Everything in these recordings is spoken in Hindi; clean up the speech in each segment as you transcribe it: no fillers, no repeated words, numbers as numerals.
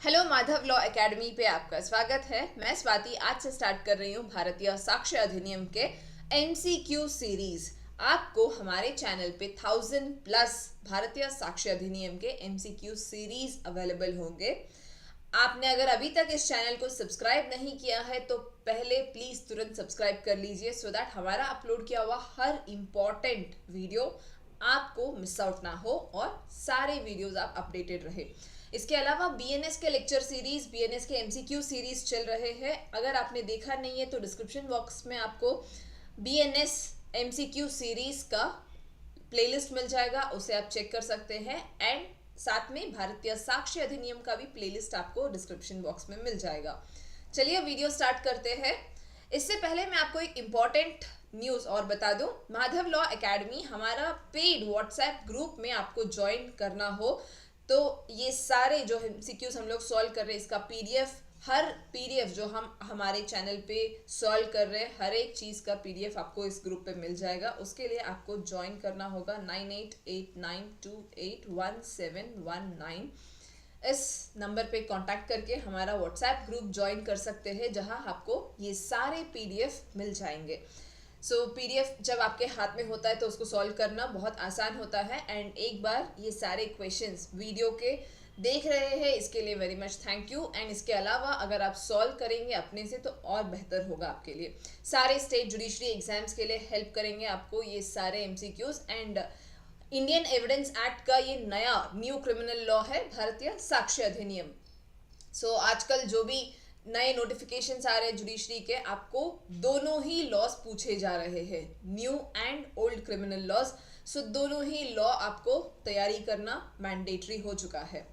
हेलो माधव लॉ एकेडमी पे आपका स्वागत है। मैं स्वाति आज से स्टार्ट कर रही हूँ भारतीय साक्ष्य अधिनियम के एमसीक्यू सीरीज। आपको हमारे चैनल पे 1000+ भारतीय साक्ष्य अधिनियम के एमसीक्यू सीरीज अवेलेबल होंगे। आपने अगर अभी तक इस चैनल को सब्सक्राइब नहीं किया है तो पहले प्लीज तुरंत सब्सक्राइब कर लीजिए सो दैट हमारा अपलोड किया हुआ हर इम्पॉर्टेंट वीडियो आपको मिस आउट ना हो और सारे वीडियोस आप अपडेटेड रहे। इसके अलावा बीएनएस के लेक्चर सीरीज, बीएनएस के एमसीक्यू सीरीज चल रहे हैं। अगर आपने देखा नहीं है तो डिस्क्रिप्शन बॉक्स में आपको बीएनएस एमसीक्यू सीरीज का प्लेलिस्ट मिल जाएगा, उसे आप चेक कर सकते हैं। एंड साथ में भारतीय साक्ष्य अधिनियम का भी प्लेलिस्ट आपको डिस्क्रिप्शन बॉक्स में मिल जाएगा। चलिए वीडियो स्टार्ट करते हैं। इससे पहले मैं आपको एक इम्पॉर्टेंट न्यूज़ और बता दूं। माधव लॉ एकेडमी हमारा पेड व्हाट्सएप ग्रुप में आपको ज्वाइन करना हो तो ये सारे जो एमसीक्यूज हम लोग सॉल्व कर रहे हैं, इसका पीडीएफ, हर पीडीएफ जो हम हमारे चैनल पे सॉल्व कर रहे हैं, हर एक चीज़ का पीडीएफ आपको इस ग्रुप पे मिल जाएगा। उसके लिए आपको ज्वाइन करना होगा 9889281719। इस नंबर पे कांटेक्ट करके हमारा व्हाट्सएप ग्रुप ज्वाइन कर सकते हैं, जहां आपको ये सारे पीडीएफ मिल जाएंगे। पीडीएफ जब आपके हाथ में होता है तो उसको सॉल्व करना बहुत आसान होता है। एंड एक बार ये सारे क्वेश्चंस वीडियो के देख रहे हैं, इसके लिए very much thank you. And इसके अलावा अगर आप सॉल्व करेंगे अपने से तो और बेहतर होगा आपके लिए। सारे स्टेट जुडिशरी एग्जाम्स के लिए हेल्प करेंगे आपको ये सारे MCQs. And Indian evidence act का ये नया न्यू क्रिमिनल लॉ है भारतीय साक्ष्य अधिनियम। आजकल जो भी नए नोटिफिकेशंस आ रहे हैं जुडिशरी के, आपको दोनों ही लॉज पूछे जा रहे हैं, new and old criminal laws. दोनों ही लॉ आपको तैयारी करना मैंडेटरी हो चुका है।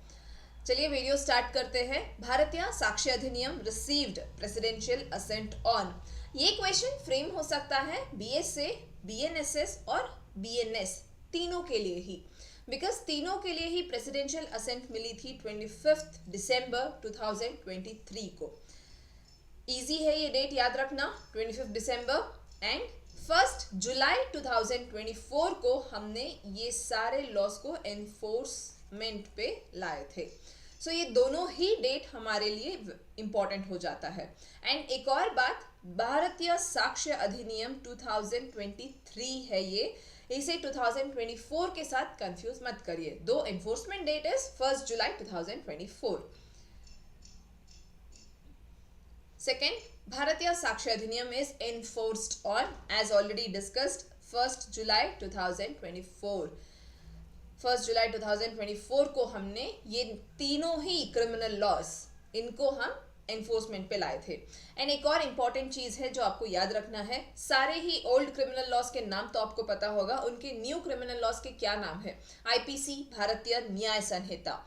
चलिए वीडियो स्टार्ट करते हैं। भारतीय साक्ष्य अधिनियम रिसीव्ड प्रेसिडेंशियल असेंट ऑन। ये क्वेश्चन फ्रेम हो सकता है बीएसए, बीएनएसएस और बीएनएस तीनों के लिए ही, बिकॉज तीनों के लिए ही प्रेसिडेंशियल असेंट मिली थी 25 दिसंबर 2023 को। इजी है ये डेट याद रखना, 25 दिसंबर। एंड 1 जुलाई 2024 को हमने ये सारे लॉस को एनफोर्समेंट पे लाए थे। ये दोनों ही डेट हमारे लिए इंपॉर्टेंट हो जाता है। एंड एक और बात, भारतीय साक्ष्य अधिनियम 2023 है ये, इसे 2024 के साथ कंफ्यूज मत करिए, दो enforcement date is 1 July 2024। Second, Bharatiya Sakshya Adhiniyam is enforced on as already discussed 1 जुलाई 2024। 1 जुलाई 2024 को हमने ये तीनों ही क्रिमिनल लॉस, इनको हम एनफोर्समेंट पे लाए थे। एंड एक और इम्पॉर्टेंट चीज है जो आपको याद रखना है, सारे ही ओल्ड क्रिमिनल लॉस के नाम तो आपको पता होगा, उनके न्यू क्रिमिनल लॉस के क्या नाम है? आईपीसी भारतीय न्याय संहिता,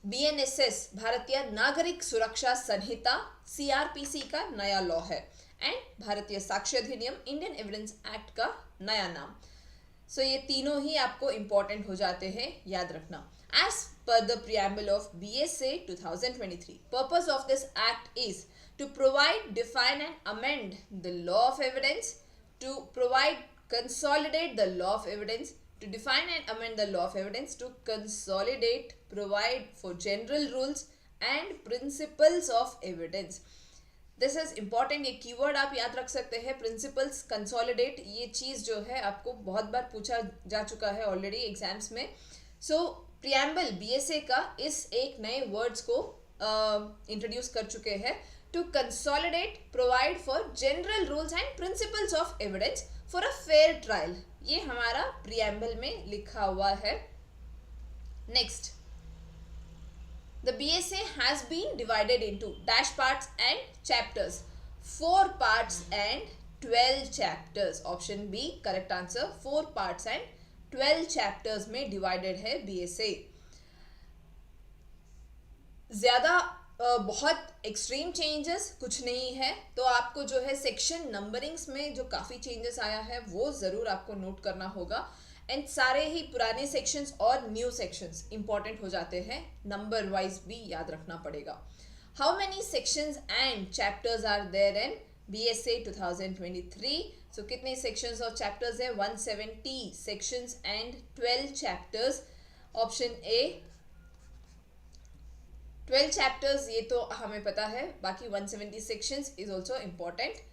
बीएनएसएस भारतीय नागरिक सुरक्षा संहिता, सीआरपीसी का नया लॉ है। एंड भारतीय साक्ष्य अधिनियम इंडियन एविडेंस एक्ट का नया नाम। ये तीनों ही आपको इंपॉर्टेंट हो जाते हैं, याद रखना। As per the preamble of BSA 2023, purpose of this act is to provide, define and amend the law of evidence, to provide, consolidate the law of evidence, to define and amend the law of evidence, to consolidate, provide for general rules and principles of evidence. This is important, ये कीवर्ड आप याद रख सकते हैं, प्रिंसिपल्स, कंसोलिडेट। ये चीज़ जो है आपको बहुत बार पूछा जा चुका है ऑलरेडी एग्जाम्स में। प्रियम्बल बीएसए का इस एक नए वर्ड्स को इंट्रोड्यूस कर चुके हैं। To consolidate, provide for general rules and principles of evidence for a fair trial, ये हमारा प्रियम्बल में लिखा हुआ है। Next, the BSA has been divided into dash parts and chapters, 4 parts and 12 chapters. Option B correct answer, 4 parts and 12 chapters में divided है BSA। ज़्यादा बहुत एक्सट्रीम चेंजेस कुछ नहीं है, तो आपको जो है सेक्शन नंबरिंग्स में जो काफ़ी चेंजेस आया है वो ज़रूर आपको नोट करना होगा। एंड सारे ही पुराने सेक्शंस और न्यू सेक्शंस इंपॉर्टेंट हो जाते हैं, नंबर वाइज भी याद रखना पड़ेगा। How many sections and chapters are there in BSA 2023? कितने सेक्शंस और चैप्टर्स है? 170 sections and 12 chapters. Option A 12 chapters ये तो हमें पता है, बाकी 170 sections is also important.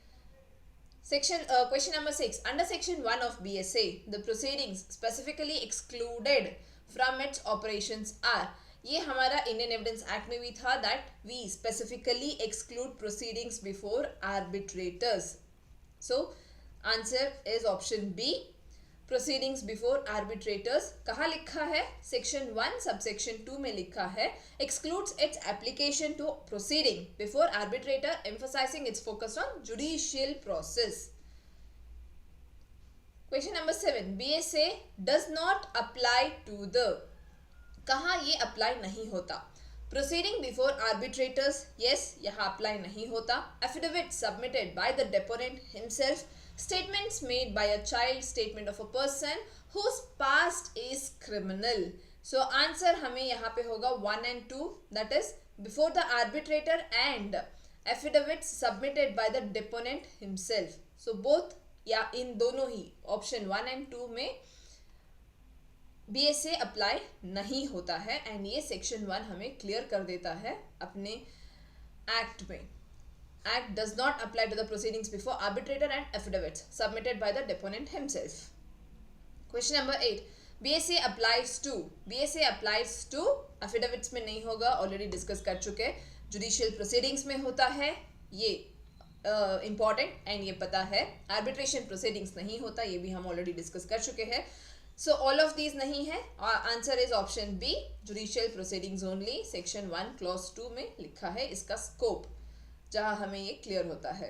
Question number 6. Under section 1 of BSA, the proceedings specifically excluded from its operations are. ये हमारा इंडियन एविडेंस एक्ट में भी था that we specifically exclude proceedings before arbitrators. So answer is option B. Proceedings before arbitrators कहाँ लिखा है? Section 1 subsection 2 में लिखा है excludes its application to proceeding before arbitrator, emphasizing its focus on judicial process. Question number 7. BSA does not apply to the. कहाँ ये अप्लाई नहीं होता? Proceeding before arbitrators, yes, यहाँ अप्लाई नहीं होता. Affidavit submitted by the deponent himself, statements made by a child, statement of a person whose past is criminal. So answer हमें यहाँ पे होगा 1 and 2, that is before the arbitrator and affidavits submitted by the deponent himself. So both या इन दोनों ही ऑप्शन 1 and 2 में BSA अप्लाई नहीं होता है एंड ये सेक्शन 1 हमें क्लियर कर देता है अपने एक्ट में. Act does not apply to the proceedings before arbitrator and affidavits submitted by the deponent himself. Question number 8. BSA applies to affidavits में नहीं होगा, ऑलरेडी डिस्कस कर चुके. जुडिशियल प्रोसीडिंग्स में होता है, ये इम्पॉर्टेंट एंड ये पता है. आर्बिट्रेशन प्रोसीडिंग्स नहीं होता, ये भी हम ऑलरेडी डिस्कस कर चुके हैं. सो ऑल ऑफ दीज नहीं है. Answer is option B, judicial proceedings only. Section 1 clause 2 में लिखा है इसका स्कोप, जहां हमें ये क्लियर होता है.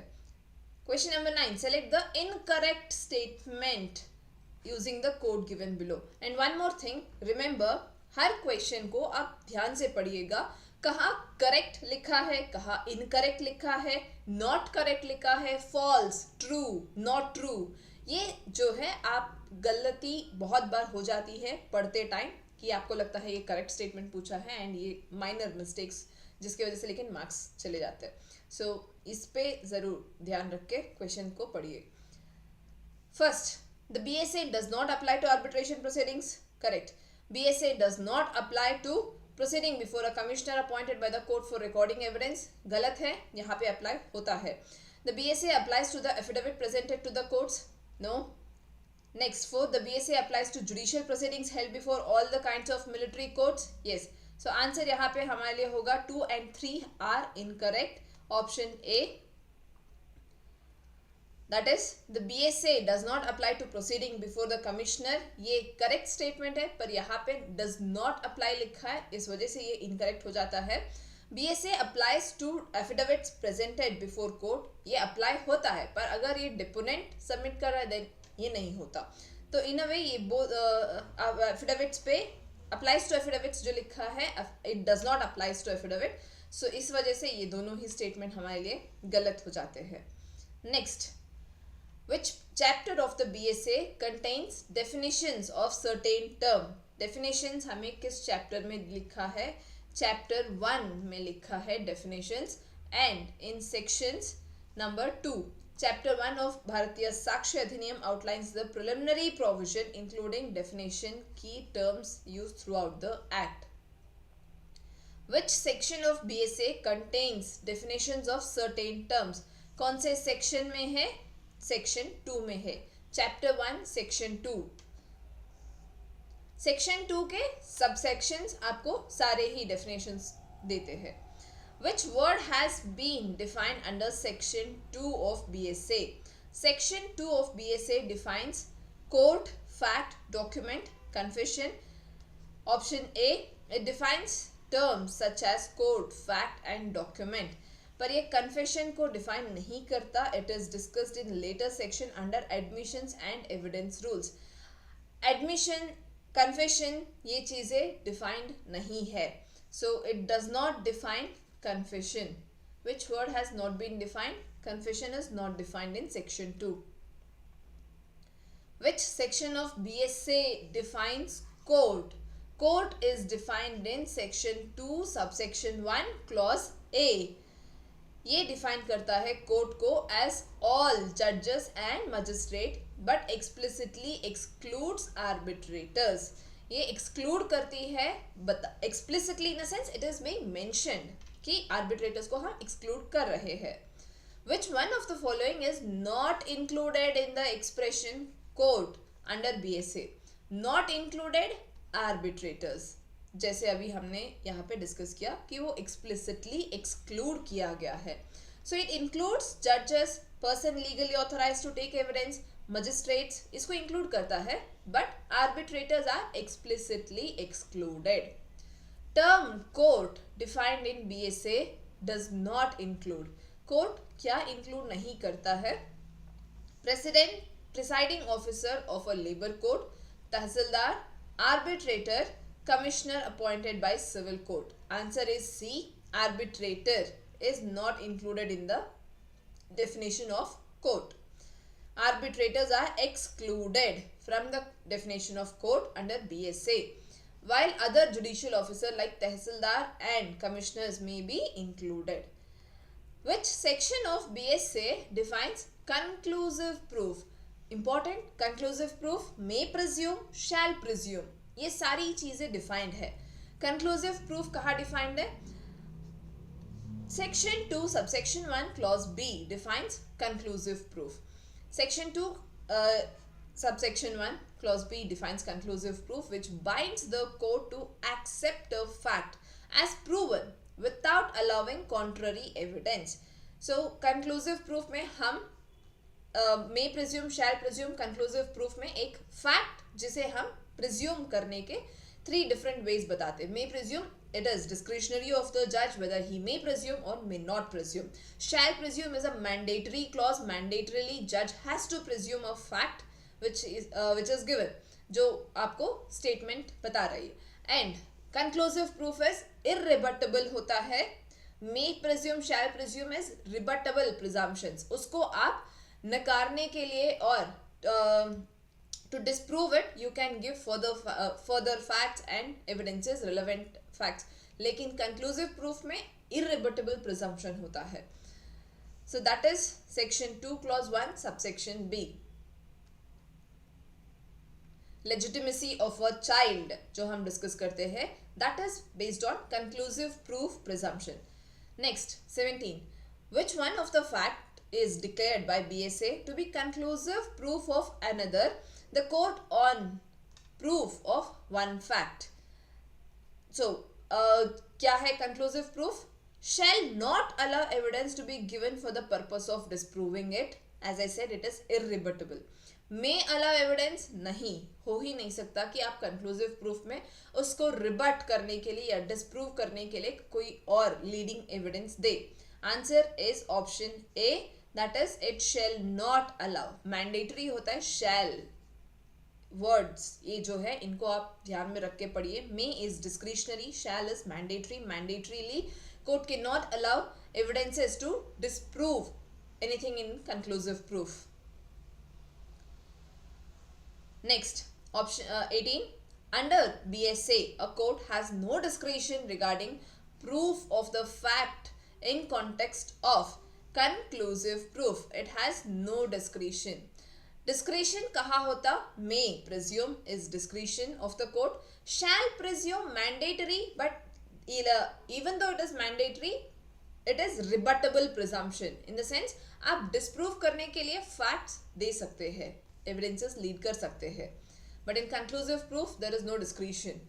Question number 9. Select the incorrect statement using the code given below. And one more thing, remember her question को आप ध्यान से पढ़िएगा. कहाँ करेक्ट लिखा है, कहाँ इनकरेक्ट लिखा है, नॉट करेक्ट लिखा है, फॉल्स, ट्रू, नॉट ट्रू. ये जो है आप गलती बहुत बार हो जाती है पढ़ते टाइम कि आपको लगता है ये करेक्ट स्टेटमेंट पूछा है एंड ये माइनर मिस्टेक्स जिसकी वजह से लेकिन मार्क्स चले जाते हैं. सो इस पे ज़रूर ध्यान रख के क्वेश्चन को पढ़िए. First, the BSA does not apply to arbitration proceedings. Correct. BSA does not apply to proceeding before a commissioner appointed by the court for recording evidence. गलत है, यहाँ पे अप्लाई होता है. The BSA applies to the affidavit presented to the courts. No. Next, fourth, the BSA applies to judicial proceedings held before all the kinds of military courts. Yes. So answer यहाँ पे हमारे लिए होगा 2 and 3 are incorrect. Option A. That is, the BSA does not apply to proceeding before the commissioner. ये correct statement है, पर यहाँ पे does not apply लिखा है, इस वजह से ये incorrect हो जाता है. BSA applies to affidavits presented before court. ये apply होता है, पर अगर ये deponent submit कर रहा है then ये नहीं होता. तो इन अ वे ये एफिडेविट्स पे अप्लाइज टू एफिडेविट्स जो लिखा है, it does not applies to affidavit. So इस वजह से ये दोनों ही स्टेटमेंट हमारे लिए गलत हो जाते हैं. Next, which chapter of the BSA contains definitions of certain term. Definitions हमें किस चैप्टर में लिखा है? चैप्टर 1 में लिखा है definitions. And in sections number 2, Chapter 1 of Bharatiya Sakshi Adhiniyam outlines the preliminary provision including definition key terms used throughout the act. Which section of BSA contains definitions of certain terms? कौन से section में है? Section 2 में है. Chapter 1 Section 2. Section 2 के subsections आपको सारे ही definitions देते हैं. Which word has been defined under section 2 of BSA? Section 2 of BSA defines court, fact, document, confession. Option A, it defines terms such as court, fact and document. पर ये confession को define नहीं करता. It is discussed in later section under admissions and evidence rules. Admission, confession ये चीज़ें defined नहीं है. So it does not define confession. Which word has not been defined? Confession is not defined in section 2. Which section of BSA defines court? Court is defined in section 2 subsection 1 clause A. ये define करता है court को as all judges and magistrate but explicitly excludes arbitrators. ये एक्सक्लूड करती है, explicitly in the sense it is being mentioned कि आर्बिट्रेटर्स को हम एक्सक्लूड कर रहे हैं. Which one of the following is not included in the expression court under BSA? Not included arbitrators. जैसे अभी हमने यहाँ पे डिस्कस किया कि वो explicitly exclude किया गया है. So it includes judges, person legally authorized to take evidence, magistrates, इसको include करता है, but arbitrators are explicitly excluded. Term court defined in BSA does not include. Court क्या इंक्लूड नहीं करता है? President, presiding officer of a labour court, tehsildar, arbitrator, commissioner appointed by civil court. Answer is C. Arbitrator is not included in the definition of court. Arbitrators are excluded from the definition of court under BSA, while other judicial officers like Tehsildar and commissioners may be included. Which section of BSA defines conclusive proof? Important, conclusive proof, may presume, shall presume. ये सारी चीजें डिफाइंड है. conclusive proof कहाँ डिफाइंड है? Section 2 subsection 1 clause B defines conclusive proof. Section 2 subsection 1 clause B defines conclusive proof, which binds the court to accept a fact as proven without allowing contrary evidence. So conclusive proof में हम may presume, shall presume, conclusive proof में एक fact जिसे हम presume करने के 3 different ways बताते हैं. May presume, it is discretionary of the judge whether he may presume or may not presume. Shall presume is a mandatory clause. Mandatorily judge has to presume a fact which is given, जो आपको statement बता रही है. And conclusive proof is irrebuttable होता है. May presume, shall presume is rebuttable presumptions. उसको आप नकारने के लिए और to disprove it you can give further facts and evidences, relevant facts. लेकिन conclusive proof में irrebuttable presumption होता है. So that is section 2 clause 1 subsection B. Legitimacy of a child जो हम डिस्कस करते हैं, that is based on conclusive proof presumption. Next 17. Which one of the fact is declared by BSA to be conclusive proof of another, the court on proof of one fact? So क्या है conclusive proof? Shall not allow evidence to be given for the purpose of disproving it. As I said, it is irrebuttable. May allow evidence, नहीं हो ही नहीं सकता कि आप conclusive proof में उसको rebut करने के लिए या disprove करने के लिए कोई और leading evidence they. Answer is option A, that is it shall not allow. Mandatory होता है shall. Words ये जो है इनको आप ध्यान में रख के पढ़िए. May is discretionary, shall is mandatory. Mandatorily court cannot allow evidences to disprove anything in conclusive proof. Next, option 18. Under BSA, a court has no discretion regarding proof of the fact in context of conclusive proof. It has no discretion. Discretion कहाँ होता? May presume is discretion of the court. Shall presume mandatory, but even though it is mandatory, it is rebuttable presumption. In the sense, आप disprove करने के लिए facts दे सकते हैं, evidences lead कर सकते हैं. But in conclusive proof, there is no discretion.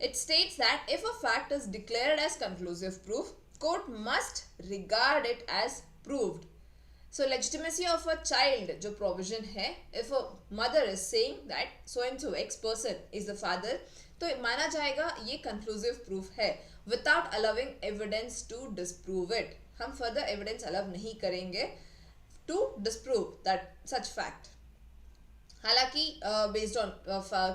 It states that if a fact is declared as conclusive proof, court must regard it as proved. So legitimacy of a child जो provision है, if a mother is saying that so and so X person is the father, तो माना जाएगा ये conclusive proof है without allowing evidence to disprove it. हम further evidence allow नहीं करेंगे to disprove that such fact. हालांकि based on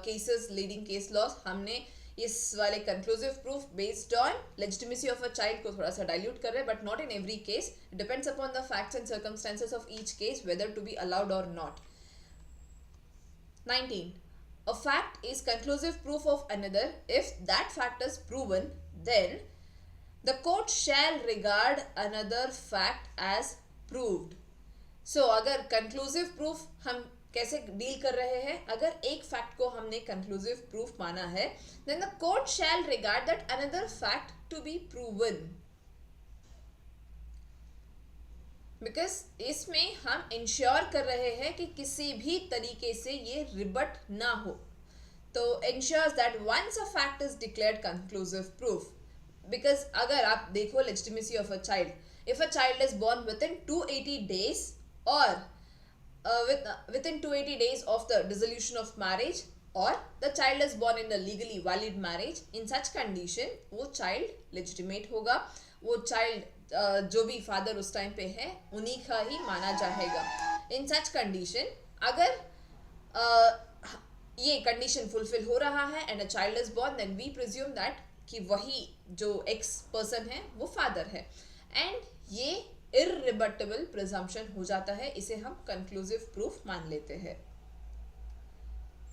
cases, leading case laws, हमने इस वाले conclusive proof based on legitimacy of a child को थोड़ा सा dilute कर रहे हैं, but not in every case. It depends upon the facts and circumstances of each case whether to be allowed or not. 19. A fact is conclusive proof of another if that fact is proven, then the court shall regard another fact as proved. So अगर conclusive proof हम कैसे डील कर रहे हैं? अगर एक फैक्ट को हमने कंक्लूसिव प्रूफ माना है, then the court shall regard that another fact to be proven, because इसमें हम इंश्योर कर रहे हैं कि किसी भी तरीके से ये रिबट ना हो. तो ensures that once a fact is declared conclusive proof, because अगर आप देखो legitimacy of a child, if a child is born within 280 days or within 280 days of the dissolution of marriage, or the child is born in a legally valid marriage, in such condition वो child legitimate होगा. वो child जो भी father उस टाइम पे है उन्हीं का ही माना जाएगा. in such condition अगर ये कंडीशन फुलफिल हो रहा है and a child is born, then we presume that कि वही जो एक्स पर्सन है वो फादर है, एंड ये इररिबटेबल प्रिजम्पशन हो जाता है. इसे हम कंक्लूसिव प्रूफ मान लेते हैं.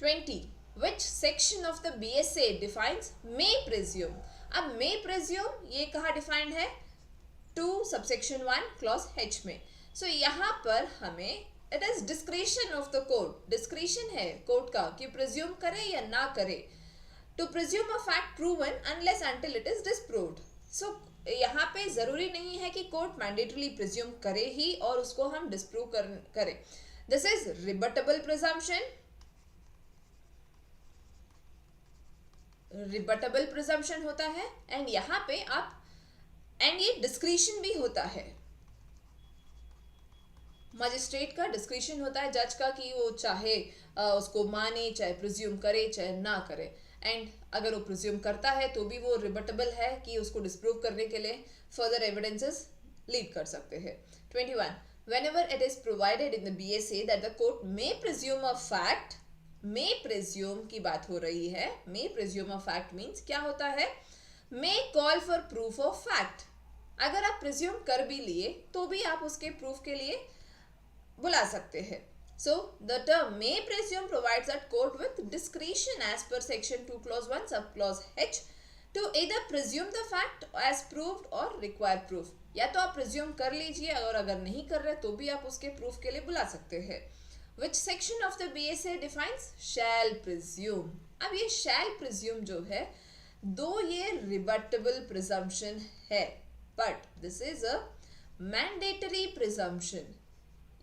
20. Which section of the BSA defines may presume? अब may presume ये कहाँ डिफाइंड है? 2 subsection 1 clause H में. सो यहाँ पर हमें it is discretion of the court, discretion है कोर्ट का कि प्रिज्यूम करे या ना करे. To presume a fact proven unless until it is disproved. So यहाँ पे जरूरी नहीं है कि कोर्ट मैंडेटरली प्रिज्यूम करे ही और उसको हम डिस्प्रूव करें. This is rebuttable presumption, rebuttable presumption होता है. एंड यहाँ पे आप एंड ये डिस्क्रिशन भी होता है. मजिस्ट्रेट का डिस्क्रिशन होता है, जज का, कि वो चाहे उसको माने, चाहे प्रिज्यूम करे, चाहे ना करे. एंड अगर वो प्रिज्यूम करता है तो भी वो रिबटेबल है कि उसको डिस्प्रूव करने के लिए फर्दर एविडेंसेस लीड कर सकते हैं. 21. Whenever it is provided in the BSA that the court may presume a fact, may presume की बात हो रही है. may presume a fact means क्या होता है? may call for proof of fact. अगर आप प्रिज्यूम कर भी लिए तो भी आप उसके प्रूफ के लिए बुला सकते हैं. So the term may presume provides that court with discretion as per section 2 clause 1 sub clause H to either presume the fact as proved or require proof. या तो आप presume कर लीजिए और अगर नहीं कर रहे तो भी आप उसके proof के लिए बुला सकते हैं. Which section of the BSA defines shall presume? अब ये shall presume जो है, दो ये rebuttable presumption है, but this is a mandatory presumption.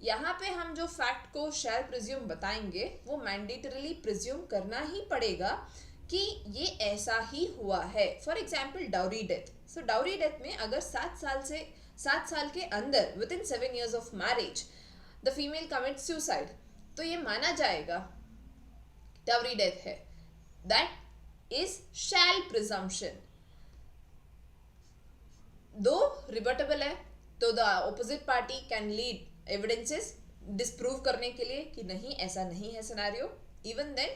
यहाँ पे हम जो फैक्ट को शैल प्रिज्यूम बताएंगे वो मैंडेटरीली प्रिज्यूम करना ही पड़ेगा कि ये ऐसा ही हुआ है. For example dowry death. So dowry death में अगर 7 साल के अंदर with in 7 years of marriage the female commit suicide, तो ये माना जाएगा डाउरी डेथ है. That is shell presumption. दो रिबटेबल है तो the opposite party can lead evidences disprove करने के लिए कि नहीं, ऐसा नहीं है सिनेरियो. इवन देन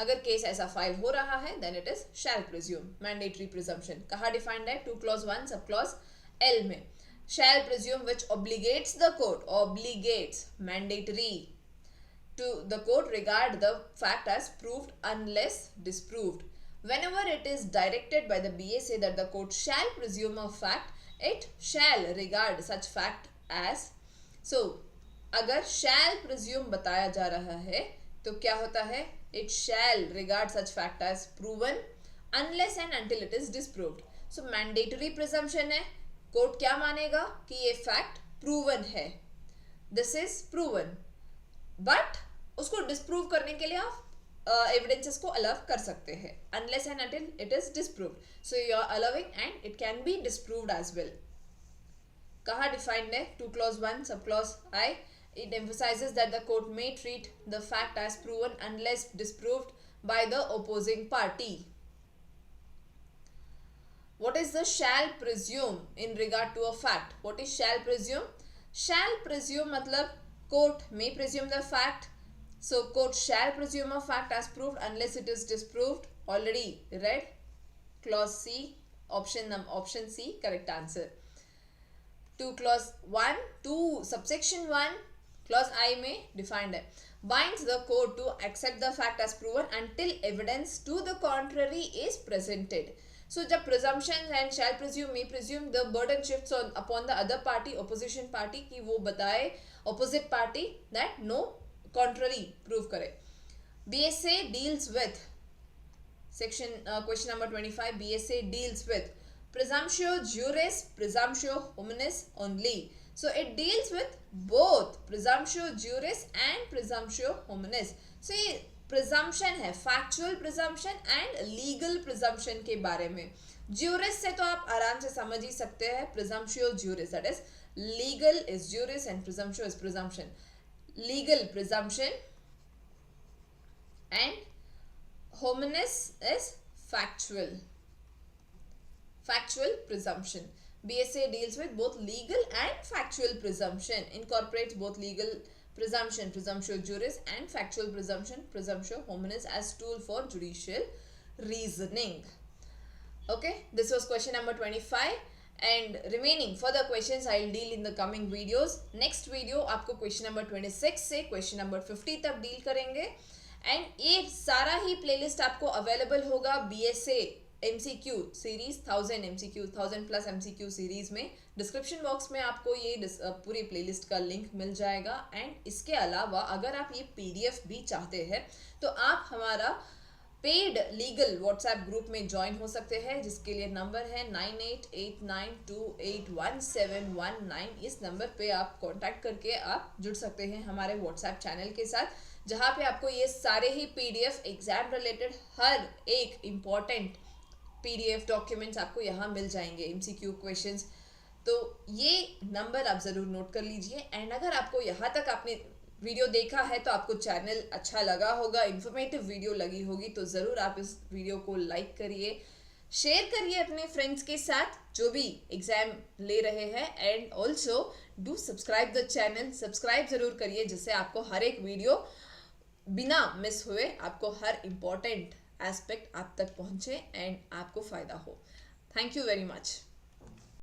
अगर केस ऐसा फाइल हो रहा है then it is shell presume. Mandatory presumption कहाँ डिफाइंड है? 2 clause 1 सब clause L में. Shall presume which obligates the court, obligates mandatory to the court regard the fact as proved unless disproved. Whenever it is directed by the BSA that the court shall presume a fact, it shall regard such fact as. So, अगर shall presume बताया जा रहा है तो क्या होता है? It shall regard such fact as proven unless and until it is disproved. So, mandatory presumption है. कोर्ट क्या मानेगा कि ये fact proven है. This is proven. बट उसको डिस्प्रूव करने के लिए आप एविडेंसेस को अलाउ कर सकते हैं unless and until it is disproved. So you are allowing and it can be disproved as well. कहाँ डिफाइंड है? 2 clause 1 सब clause I. It emphasizes that the court may treat the fact as proven unless disproved by the opposing party. What is the shall presume in regard to a fact? What is shall presume? Shall presume मतलब court may presume the fact. So court shall presume a fact as proved unless it is disproved. Already read. Clause C, option C, correct answer. 2 clause 1, 2 subsection 1, clause I में defined है. Binds the court to accept the fact as proven until evidence to the contrary is presented. So जब presumption and shall presume, may presume, the burden shifts upon the other party, opposition party, कि वो बताए opposite party that no contrary prove करे। BSA deals with section question number 25. BSA deals with presumptio juris, presumptio hominis only. So it deals with both presumptio juris and presumptio hominis. So ये presumption है, factual presumption and legal presumption के बारे में। juris से तो आप आराम से समझ ही सकते हैं, presumptio juris, that is legal is juris and presumptio is presumption. Legal presumption and hominis is factual presumption. BSA deals with both legal and factual presumption, incorporates both legal presumption, presumptio juris, and factual presumption, presumptio hominis, as tool for judicial reasoning. Okay, this was question number 25. And remaining further questions I will deal in the coming videos. Next video आपको question number 26 से question number 50 तक deal करेंगे। एंड ये सारा ही प्लेलिस्ट आपको अवेलेबल होगा BSA MCQ series 1000 MCQ 1000+ MCQ series में। डिस्क्रिप्शन बॉक्स में आपको ये पूरी प्लेलिस्ट का लिंक मिल जाएगा। एंड इसके अलावा अगर आप ये PDF भी चाहते हैं तो आप हमारा पेड लीगल व्हाट्सएप ग्रुप में ज्वाइन हो सकते हैं, जिसके लिए नंबर है 9889281719। इस नंबर पे आप कांटेक्ट करके आप जुड़ सकते हैं हमारे व्हाट्सएप चैनल के साथ, जहाँ पे आपको ये सारे ही PDF एग्जाम रिलेटेड हर एक इम्पॉर्टेंट PDF डॉक्यूमेंट्स आपको यहाँ मिल जाएंगे, MCQ क्वेश्चंस। तो ये नंबर आप ज़रूर नोट कर लीजिए। एंड अगर आपको यहाँ तक आपने वीडियो देखा है तो आपको चैनल अच्छा लगा होगा, इन्फॉर्मेटिव वीडियो लगी होगी, तो ज़रूर आप इस वीडियो को लाइक करिए, शेयर करिए अपने फ्रेंड्स के साथ जो भी एग्ज़ाम ले रहे हैं। And also do subscribe the channel, subscribe ज़रूर करिए, जिससे आपको हर एक वीडियो बिना मिस हुए आपको हर इम्पॉर्टेंट एस्पेक्ट आप तक पहुँचे एंड आपको फ़ायदा हो। Thank you very much.